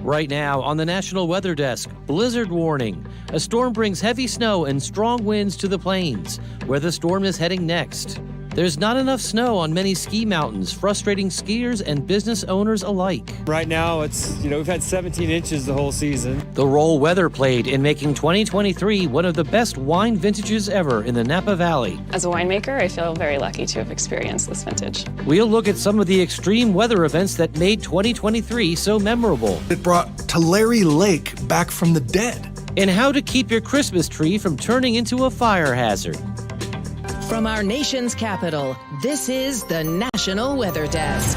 Right now on the National Weather Desk, blizzard warning. A storm brings heavy snow and strong winds to the plains, where the storm is heading next. There's not enough snow on many ski mountains, frustrating skiers and business owners alike. Right now, we've had 17 inches the whole season. The role weather played in making 2023 one of the best wine vintages ever in the Napa Valley. As a winemaker, I feel very lucky to have experienced this vintage. We'll look at some of the extreme weather events that made 2023 so memorable. It brought Tulare Lake back from the dead. And how to keep your Christmas tree from turning into a fire hazard. From our nation's capital, this is the National Weather Desk.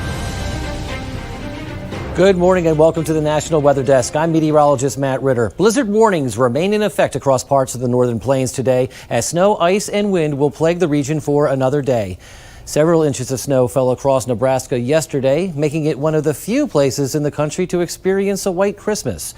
Good morning and welcome to the National Weather Desk. I'm meteorologist Matt Ritter. Blizzard warnings remain in effect across parts of the northern plains today as snow, ice, and wind will plague the region for another day. Several inches of snow fell across Nebraska yesterday, making it one of the few places in the country to experience a white Christmas.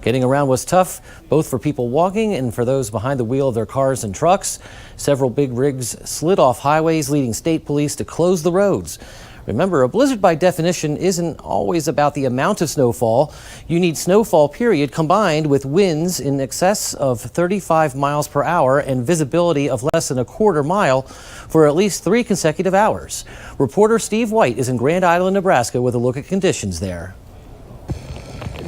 Getting around was tough, both for people walking and for those behind the wheel of their cars and trucks. Several big rigs slid off highways, leading state police to close the roads. Remember, a blizzard by definition isn't always about the amount of snowfall. You need snowfall, period, combined with winds in excess of 35 miles per hour and visibility of less than a quarter mile for at least 3 consecutive hours. Reporter Steve White is in Grand Island, Nebraska with a look at conditions there.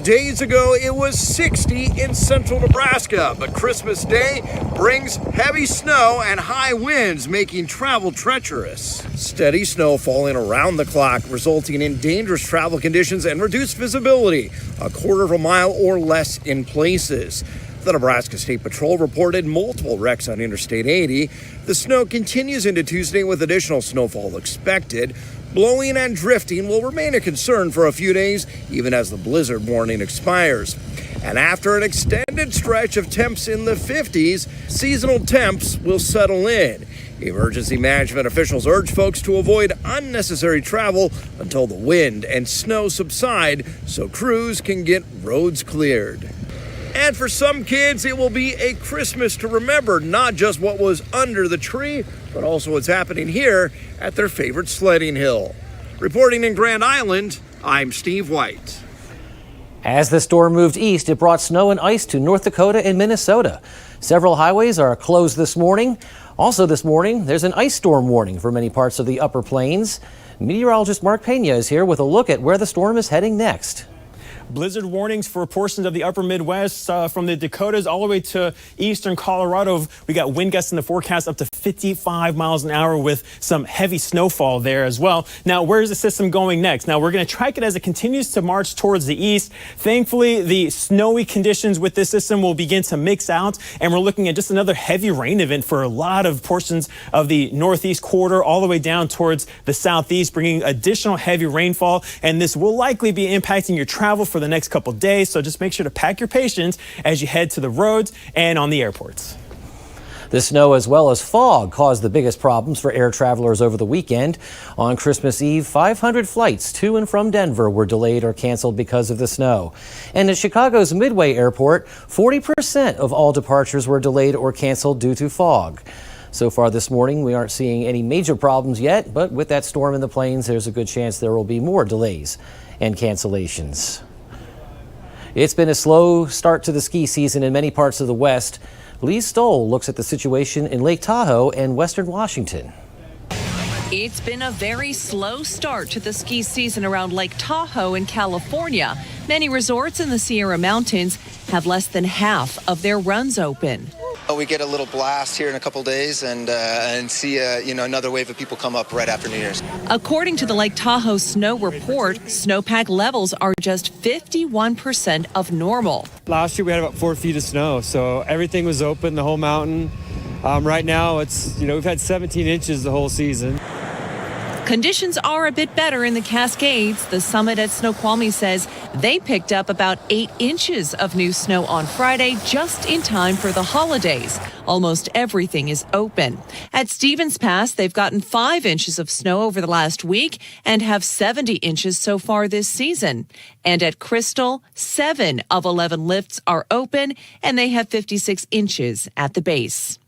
Days ago, it was 60 in central Nebraska, but Christmas Day brings heavy snow and high winds, making travel treacherous. Steady snow falling around the clock, resulting in dangerous travel conditions and reduced visibility, a quarter of a mile or less in places. The Nebraska State Patrol reported multiple wrecks on Interstate 80. The snow continues into Tuesday with additional snowfall expected. Blowing and drifting will remain a concern for a few days, even as the blizzard warning expires. And after an extended stretch of temps in the 50s, seasonal temps will settle in. Emergency management officials urge folks to avoid unnecessary travel until the wind and snow subside so crews can get roads cleared. And for some kids, it will be a Christmas to remember, not just what was under the tree, but also what's happening here at their favorite sledding hill. Reporting in Grand Island, I'm Steve White. As the storm moved east, it brought snow and ice to North Dakota and Minnesota. Several highways are closed this morning. Also this morning, there's an ice storm warning for many parts of the upper plains. Meteorologist Mark Pena is here with a look at where the storm is heading next. Blizzard warnings for portions of the upper Midwest from the Dakotas all the way to eastern Colorado. We got wind gusts in the forecast up to 55 miles an hour with some heavy snowfall there as well. Now, where's the system going next? Now, we're going to track it as it continues to march towards the east. Thankfully, the snowy conditions with this system will begin to mix out, and we're looking at just another heavy rain event for a lot of portions of the northeast quarter all the way down towards the southeast, bringing additional heavy rainfall, and this will likely be impacting your travel for the next couple days, so just make sure to pack your patience as you head to the roads and on the airports. The snow as well as fog caused the biggest problems for air travelers over the weekend. On Christmas Eve, 500 flights to and from Denver were delayed or canceled because of the snow. And at Chicago's Midway Airport, 40% of all departures were delayed or canceled due to fog. So far this morning, we aren't seeing any major problems yet, but with that storm in the plains, there's a good chance there will be more delays and cancellations. It's been a slow start to the ski season in many parts of the West. Lee Stoll looks at the situation in Lake Tahoe and Western Washington. It's been a very slow start to the ski season around Lake Tahoe in California. Many resorts in the Sierra Mountains have less than half of their runs open. We get a little blast here in a couple days and see another wave of people come up right after New Year's. According to the Lake Tahoe Snow Report, snowpack levels are just 51% of normal. Last year we had about 4 feet of snow, so everything was open, the whole mountain. Right now we've had 17 inches the whole season. Conditions are a bit better in the Cascades. The summit at Snoqualmie says they picked up about 8 inches of new snow on Friday, just in time for the holidays. Almost everything is open. At Stevens Pass, they've gotten 5 inches of snow over the last week and have 70 inches so far this season. And at Crystal, 7 of 11 lifts are open and they have 56 inches at the base.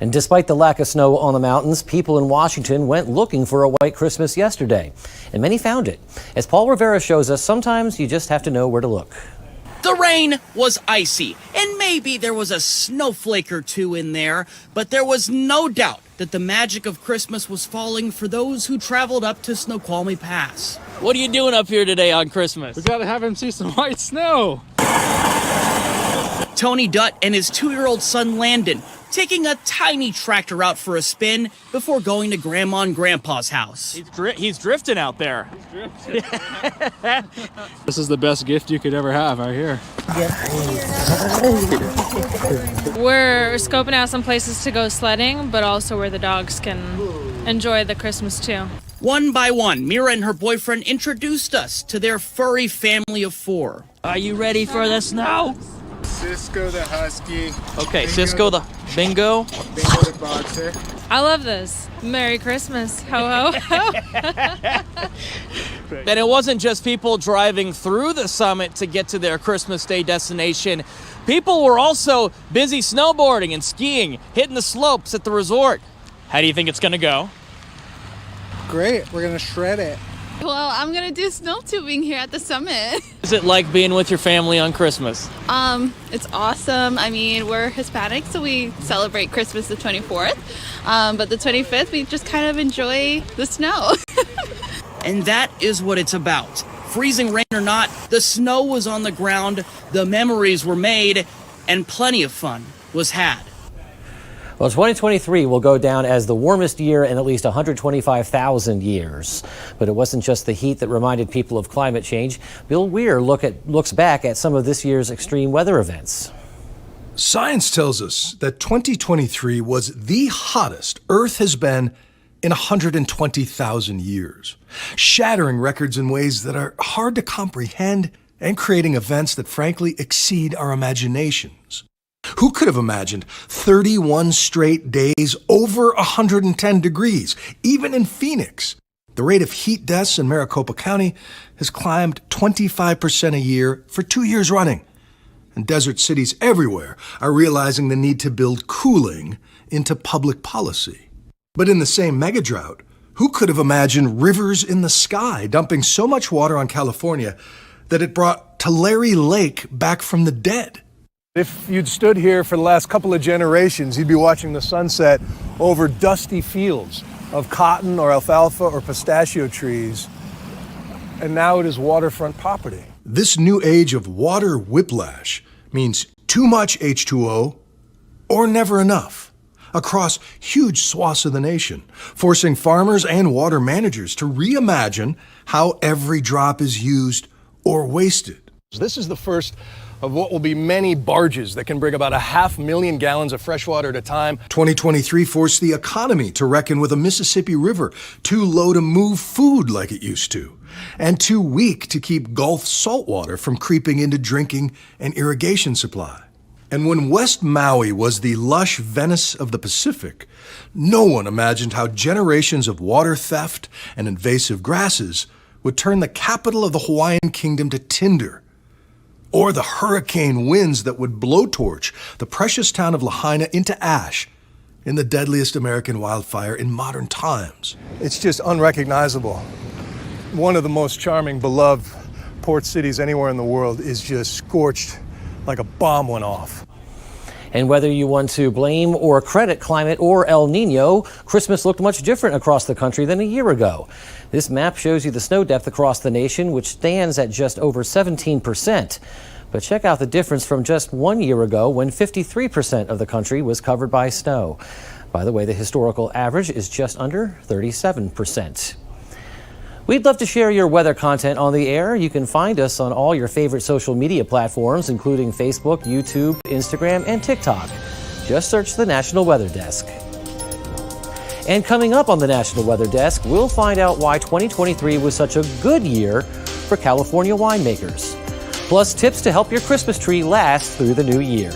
And despite the lack of snow on the mountains, people in Washington went looking for a white Christmas yesterday, and many found it. As Paul Rivera shows us, sometimes you just have to know where to look. The rain was icy, and maybe there was a snowflake or two in there, but there was no doubt that the magic of Christmas was falling for those who traveled up to Snoqualmie Pass. What are you doing up here today on Christmas? We gotta have him see some white snow. Tony Dutt and his 2-year-old son Landon taking a tiny tractor out for a spin before going to Grandma and Grandpa's house. He's drifting out there. This is the best gift you could ever have right here. We're scoping out some places to go sledding, but also where the dogs can enjoy the Christmas too. One by one, Mira and her boyfriend introduced us to their furry family of 4. Are you ready for the snow? Cisco the husky. Okay, Cisco the bingo. Bingo the boxer. I love this. Merry Christmas. Ho, ho, ho. And it wasn't just people driving through the summit to get to their Christmas Day destination. People were also busy snowboarding and skiing, hitting the slopes at the resort. How do you think it's going to go? Great, we're gonna shred it. Well, I'm gonna do snow tubing here at the summit. Is it like being with your family on Christmas? It's awesome. I mean, we're Hispanic, so we celebrate Christmas the 24th. But the 25th, we just kind of enjoy the snow. And that is what it's about. Freezing rain or not, the snow was on the ground, the memories were made, and plenty of fun was had. Well, 2023 will go down as the warmest year in at least 125,000 years. But it wasn't just the heat that reminded people of climate change. Bill Weir looks back at some of this year's extreme weather events. Science tells us that 2023 was the hottest Earth has been in 120,000 years, shattering records in ways that are hard to comprehend and creating events that frankly exceed our imaginations. Who could have imagined 31 straight days over 110 degrees, even in Phoenix? The rate of heat deaths in Maricopa County has climbed 25% a year for 2 years running. And desert cities everywhere are realizing the need to build cooling into public policy. But in the same megadrought, who could have imagined rivers in the sky dumping so much water on California that it brought Tulare Lake back from the dead? If you'd stood here for the last couple of generations, you'd be watching the sunset over dusty fields of cotton or alfalfa or pistachio trees, and now it is waterfront property. This new age of water whiplash means too much H2O or never enough across huge swaths of the nation, forcing farmers and water managers to reimagine how every drop is used or wasted. This is the first of what will be many barges that can bring about 500,000 gallons of fresh water at a time. 2023 forced the economy to reckon with a Mississippi River too low to move food like it used to, and too weak to keep Gulf saltwater from creeping into drinking and irrigation supply. And when West Maui was the lush Venice of the Pacific, no one imagined how generations of water theft and invasive grasses would turn the capital of the Hawaiian kingdom to tinder, or the hurricane winds that would blowtorch the precious town of Lahaina into ash in the deadliest American wildfire in modern times. It's just unrecognizable. One of the most charming, beloved port cities anywhere in the world is just scorched like a bomb went off. And whether you want to blame or credit climate or El Nino, Christmas looked much different across the country than a year ago. This map shows you the snow depth across the nation, which stands at just over 17%. But check out the difference from just 1 year ago when 53% of the country was covered by snow. By the way, the historical average is just under 37%. We'd love to share your weather content on the air. You can find us on all your favorite social media platforms, including Facebook, YouTube, Instagram, and TikTok. Just search the National Weather Desk. And coming up on the National Weather Desk, we'll find out why 2023 was such a good year for California winemakers. Plus tips to help your Christmas tree last through the new year.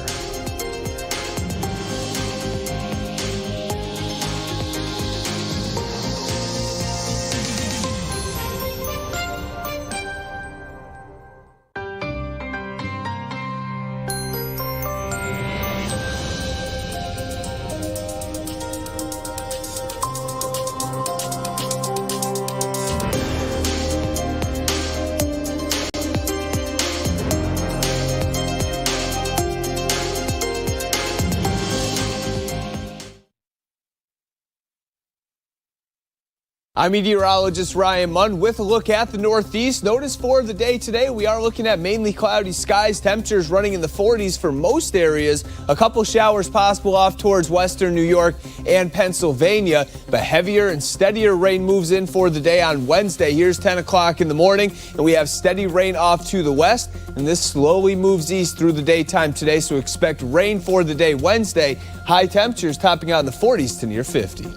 I'm meteorologist Ryan Munn with a look at the Northeast. Notice for the day today, we are looking at mainly cloudy skies, temperatures running in the 40s for most areas. A couple showers possible off towards western New York and Pennsylvania, but heavier and steadier rain moves in for the day on Wednesday. Here's 10 o'clock in the morning, and we have steady rain off to the west, and this slowly moves east through the daytime today, so expect rain for the day Wednesday. High temperatures topping out in the 40s to near 50.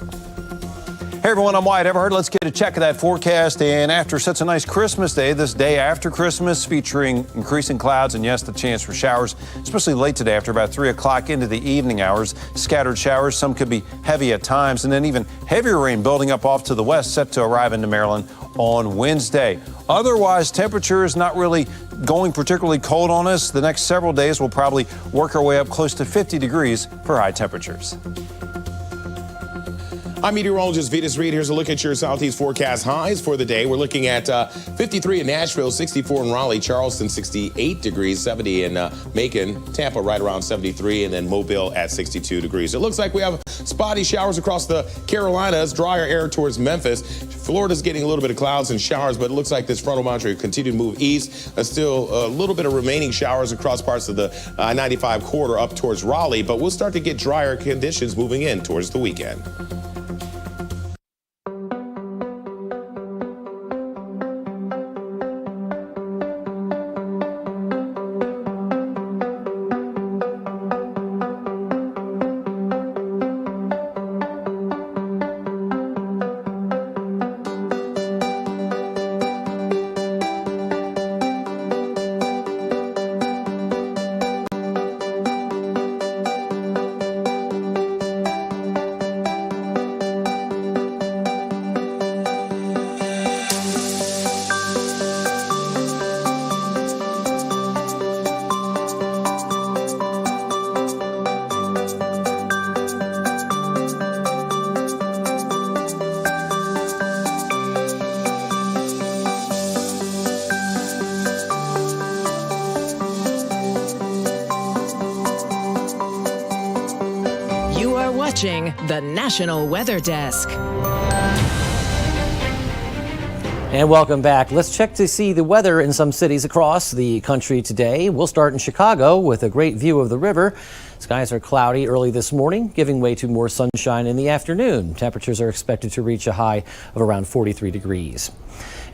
Hey everyone, I'm Wyatt Everhart. Let's get a check of that forecast. And after such a nice Christmas day, this day after Christmas featuring increasing clouds and yes, the chance for showers, especially late today after about 3 o'clock into the evening hours. Scattered showers, some could be heavy at times, and then even heavier rain building up off to the west, set to arrive into Maryland on Wednesday. Otherwise, temperatures not really going particularly cold on us. The next several days will probably work our way up close to 50 degrees for high temperatures. I'm meteorologist Vitas Reed. Here's a look at your Southeast forecast highs for the day. We're looking at 53 in Nashville, 64 in Raleigh, Charleston, 68 degrees, 70 in Macon, Tampa right around 73, and then Mobile at 62 degrees. It looks like we have spotty showers across the Carolinas, drier air towards Memphis. Florida's getting a little bit of clouds and showers, but it looks like this frontal boundary will continue to move east. Still a little bit of remaining showers across parts of the I-95 corridor up towards Raleigh, but we'll start to get drier conditions moving in towards the weekend. Watching the National Weather Desk. And welcome back. Let's check to see the weather in some cities across the country today. We'll start in Chicago with a great view of the river. Skies are cloudy early this morning, giving way to more sunshine in the afternoon. Temperatures are expected to reach a high of around 43 degrees.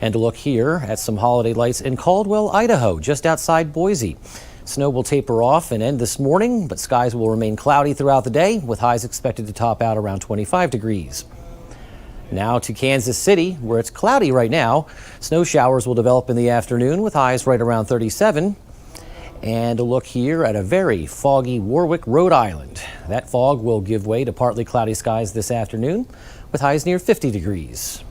And to look here at some holiday lights in Caldwell, Idaho, just outside Boise. Snow will taper off and end this morning, but skies will remain cloudy throughout the day, with highs expected to top out around 25 degrees. Now to Kansas City, where it's cloudy right now. Snow showers will develop in the afternoon, with highs right around 37. And a look here at a very foggy Warwick, Rhode Island. That fog will give way to partly cloudy skies this afternoon, with highs near 50 degrees.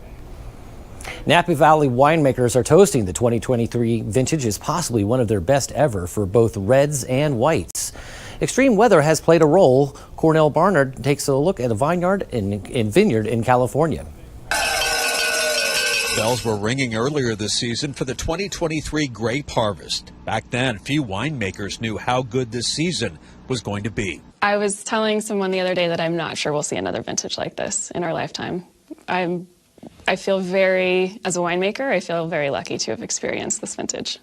Napa Valley winemakers are toasting the 2023 vintage as possibly one of their best ever for both reds and whites. Extreme weather has played a role. Cornell Barnard takes a look at a vineyard in vineyard in California. Bells were ringing earlier this season for the 2023 grape harvest. Back then, few winemakers knew how good this season was going to be. I was telling someone the other day that I'm not sure we'll see another vintage like this in our lifetime. I feel as a winemaker, I feel very lucky to have experienced this vintage.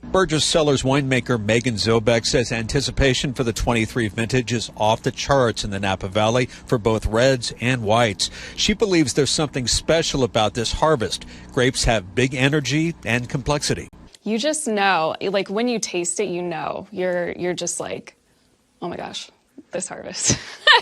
Burgess Cellars winemaker Megan Zobek says anticipation for the 23 vintage is off the charts in the Napa Valley for both reds and whites. She believes there's something special about this harvest. Grapes have big energy and complexity. You just know, like when you taste it, you know, you're just like, oh my gosh, this harvest.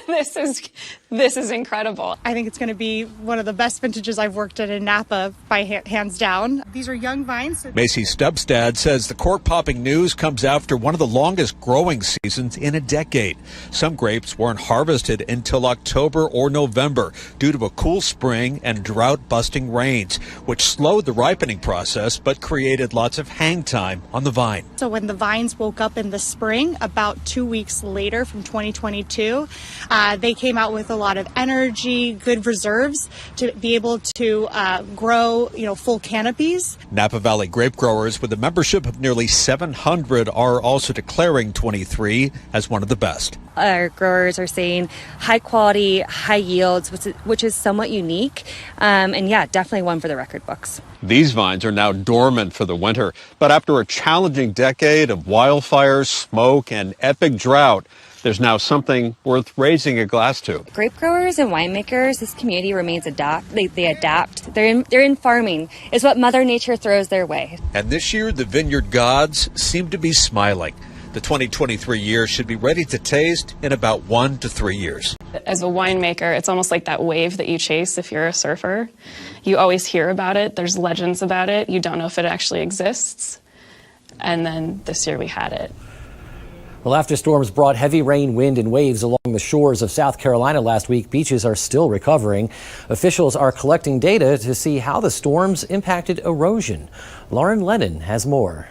This is incredible. I think it's going to be one of the best vintages I've worked at in Napa by hands down. These are young vines. Macy Stubstad says the cork-popping news comes after one of the longest growing seasons in a decade. Some grapes weren't harvested until October or November due to a cool spring and drought-busting rains, which slowed the ripening process but created lots of hang time on the vine. So when the vines woke up in the spring, about 2 weeks later from 20 2022. They came out with a lot of energy, good reserves to be able to grow, full canopies. Napa Valley grape growers with a membership of nearly 700 are also declaring 23 as one of the best. Our growers are saying high quality, high yields, which is somewhat unique. And yeah, definitely one for the record books. These vines are now dormant for the winter, but after a challenging decade of wildfires, smoke, and epic drought, there's now something worth raising a glass to. Grape growers and winemakers, this community remains they adapt. They're in farming. It's what Mother Nature throws their way. And this year, the vineyard gods seem to be smiling. The 2023 year should be ready to taste in about 1 to 3 years. As a winemaker, it's almost like that wave that you chase if you're a surfer. You always hear about it. There's legends about it. You don't know if it actually exists. And then this year we had it. Well, after storms brought heavy rain, wind, and waves along the shores of South Carolina last week, beaches are still recovering. Officials are collecting data to see how the storms impacted erosion. Lauren Lennon has more.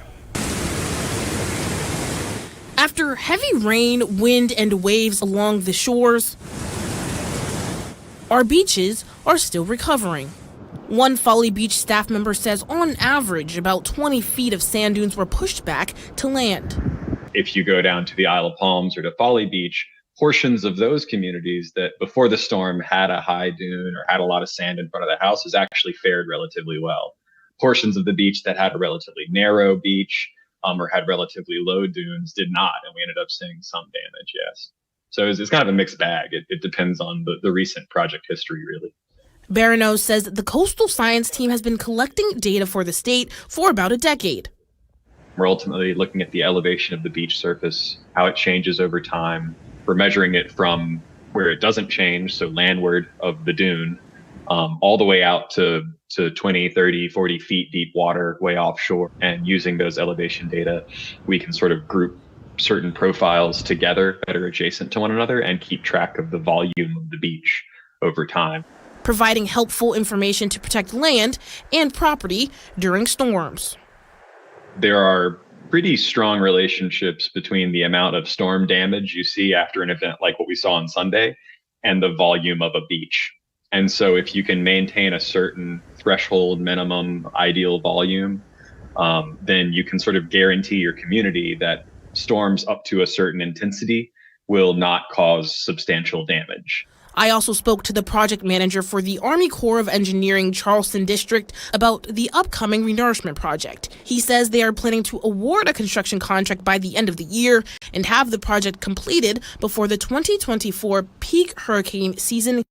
After heavy rain, wind, and waves along the shores, our beaches are still recovering. One Folly Beach staff member says on average, about 20 feet of sand dunes were pushed back to land. If you go down to the Isle of Palms or to Folly Beach, portions of those communities that before the storm had a high dune or had a lot of sand in front of the houses actually fared relatively well. Portions of the beach that had a relatively narrow beach or had relatively low dunes did not, and we ended up seeing some damage, yes. So it's kind of a mixed bag. It depends on the recent project history, really. Barano says that the coastal science team has been collecting data for the state for about a decade. We're ultimately looking at the elevation of the beach surface, how it changes over time. We're measuring it from where it doesn't change, so landward of the dune, all the way out to 20, 30, 40 feet deep water way offshore. And using those elevation data, we can sort of group certain profiles together that are adjacent to one another and keep track of the volume of the beach over time, providing helpful information to protect land and property during storms. There are pretty strong relationships between the amount of storm damage you see after an event like what we saw on Sunday and the volume of a beach. And so if you can maintain a certain threshold, minimum, ideal volume, then you can sort of guarantee your community that storms up to a certain intensity will not cause substantial damage. I also spoke to the project manager for the Army Corps of Engineering Charleston District about the upcoming renourishment project. He says they are planning to award a construction contract by the end of the year and have the project completed before the 2024 peak hurricane season.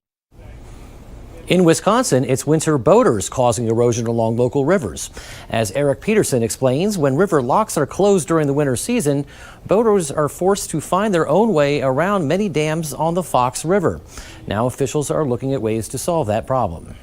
In Wisconsin, it's winter boaters causing erosion along local rivers. As Eric Peterson explains, when river locks are closed during the winter season, boaters are forced to find their own way around many dams on the Fox River. Now officials are looking at ways to solve that problem.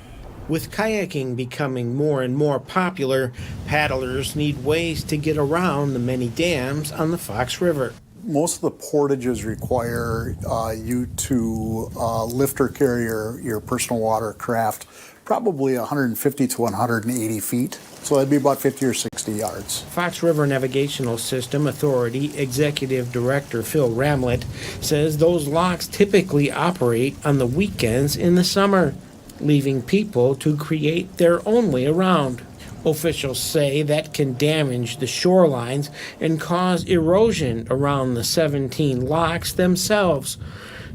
With kayaking becoming more and more popular, paddlers need ways to get around the many dams on the Fox River. Most of the portages require you to lift or carry your personal watercraft probably 150 to 180 feet. So that'd be about 50 or 60 yards. Fox River Navigational System Authority Executive Director Phil Ramlett says those locks typically operate on the weekends in the summer, leaving people to create their own way around. Officials say that can damage the shorelines and cause erosion around the 17 locks themselves.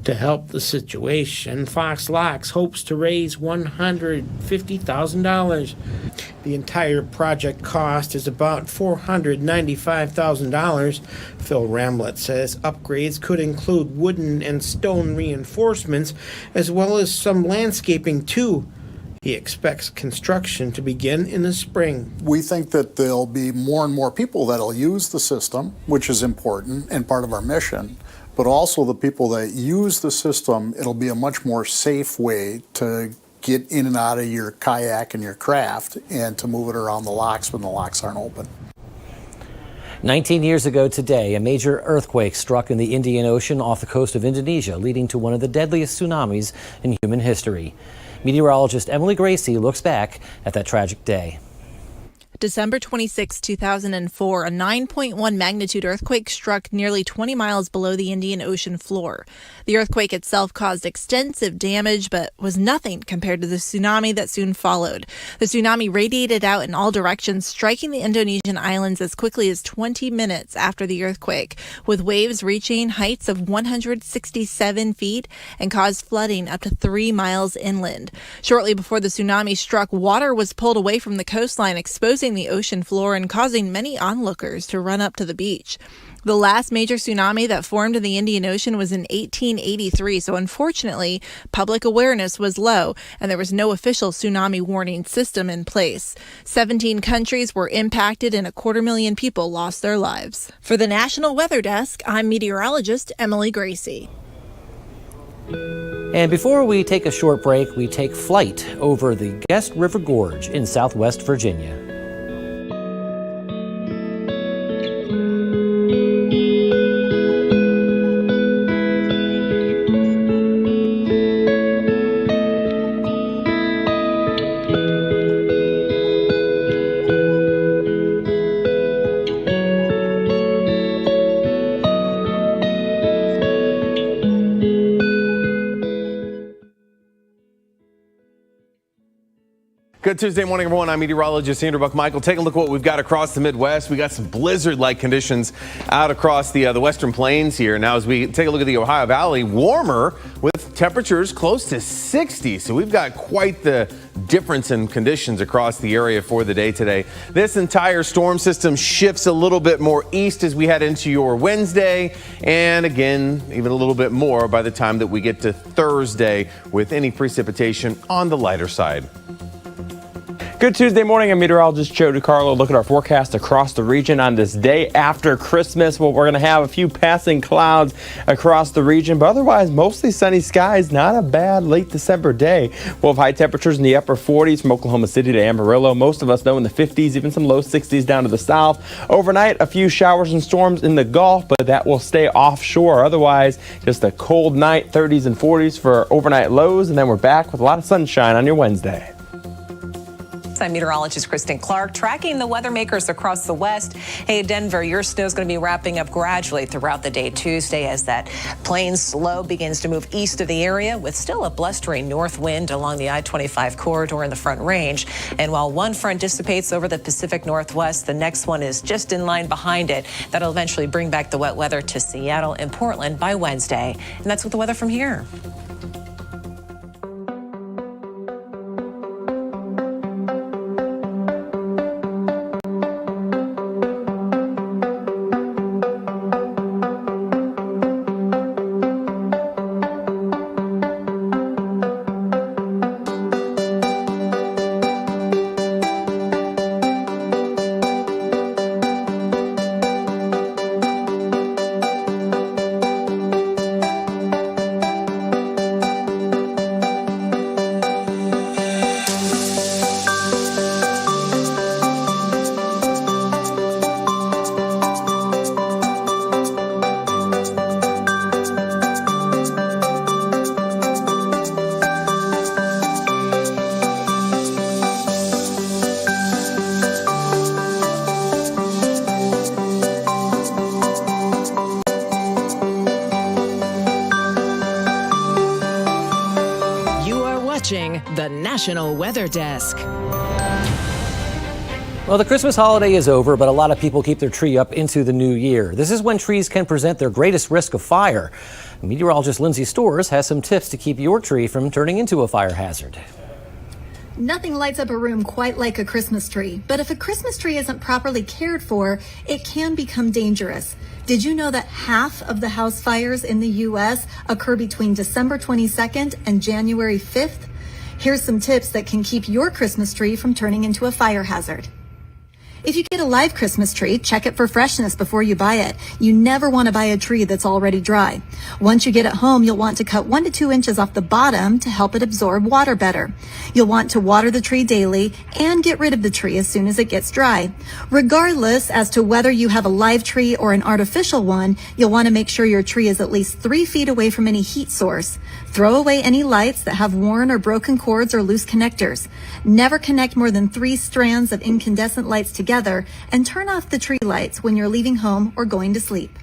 To help the situation, Fox Locks hopes to raise $150,000. The entire project cost is about $495,000. Phil Ramlett says upgrades could include wooden and stone reinforcements, as well as some landscaping too. He expects construction to begin in the spring. We think that there'll be more and more people that'll use the system, which is important and part of our mission, but also the people that use the system, it'll be a much more safe way to get in and out of your kayak and your craft and to move it around the locks when the locks aren't open. 19 years ago today, a major earthquake struck in the Indian Ocean off the coast of Indonesia, leading to one of the deadliest tsunamis in human history. Meteorologist Emily Gracie looks back at that tragic day. December 26, 2004, a 9.1 magnitude earthquake struck nearly 20 miles below the Indian Ocean floor. The earthquake itself caused extensive damage, but was nothing compared to the tsunami that soon followed. The tsunami radiated out in all directions, striking the Indonesian islands as quickly as 20 minutes after the earthquake, with waves reaching heights of 167 feet and caused flooding up to 3 miles inland. Shortly before the tsunami struck, water was pulled away from the coastline, exposing the ocean floor and causing many onlookers to run up to the beach. The last major tsunami that formed in the Indian Ocean was in 1883, so unfortunately, public awareness was low and there was no official tsunami warning system in place. 17 countries were impacted and 250,000 people lost their lives. For the National Weather Desk, I'm meteorologist Emily Gracie. And before we take a short break, we take flight over the Guest River Gorge in Southwest Virginia. Good Tuesday morning, everyone. I'm meteorologist Andrew Buckmichael. Take a look at what we've got across the Midwest. We got some blizzard-like conditions out across the Western Plains here. Now, as we take a look at the Ohio Valley, warmer with temperatures close to 60. So we've got quite the difference in conditions across the area for the day today. This entire storm system shifts a little bit more east as we head into your Wednesday, and again, even a little bit more by the time that we get to Thursday, with any precipitation on the lighter side. Good Tuesday morning. I'm meteorologist Joe DiCarlo. Look at our forecast across the region on this day after Christmas. Well, we're going to have a few passing clouds across the region, but otherwise mostly sunny skies. Not a bad late December day. We'll have high temperatures in the upper 40s from Oklahoma City to Amarillo. Most of us know in the 50s, even some low 60s down to the south. Overnight, a few showers and storms in the Gulf, but that will stay offshore. Otherwise, just a cold night, 30s and 40s for overnight lows, and then we're back with a lot of sunshine on your Wednesday. I'm meteorologist Kristen Clark, tracking the weather makers across the West. Hey, Denver, your snow is going to be wrapping up gradually throughout the day Tuesday as that plains low begins to move east of the area with still a blustering north wind along the I-25 corridor in the Front Range. And while one front dissipates over the Pacific Northwest, the next one is just in line behind it. That'll eventually bring back the wet weather to Seattle and Portland by Wednesday. And that's with the weather from here. The National Weather Desk. Well, the Christmas holiday is over, but a lot of people keep their tree up into the new year. This is when trees can present their greatest risk of fire. Meteorologist Lindsay Storrs has some tips to keep your tree from turning into a fire hazard. Nothing lights up a room quite like a Christmas tree, but if a Christmas tree isn't properly cared for, it can become dangerous. Did you know that half of the house fires in the U.S. occur between December 22nd and January 5th? Here's some tips that can keep your Christmas tree from turning into a fire hazard. If you get a live Christmas tree, check it for freshness before you buy it. You never want to buy a tree that's already dry. Once you get it home, you'll want to cut 1 to 2 inches off the bottom to help it absorb water better. You'll want to water the tree daily and get rid of the tree as soon as it gets dry. Regardless as to whether you have a live tree or an artificial one, you'll want to make sure your tree is at least 3 feet away from any heat source. Throw away any lights that have worn or broken cords or loose connectors. Never connect more than 3 strands of incandescent lights together, and turn off the tree lights when you're leaving home or going to sleep.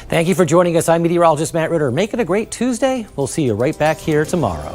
Thank you for joining us. I'm meteorologist Matt Ritter. Make it a great Tuesday. We'll see you right back here tomorrow.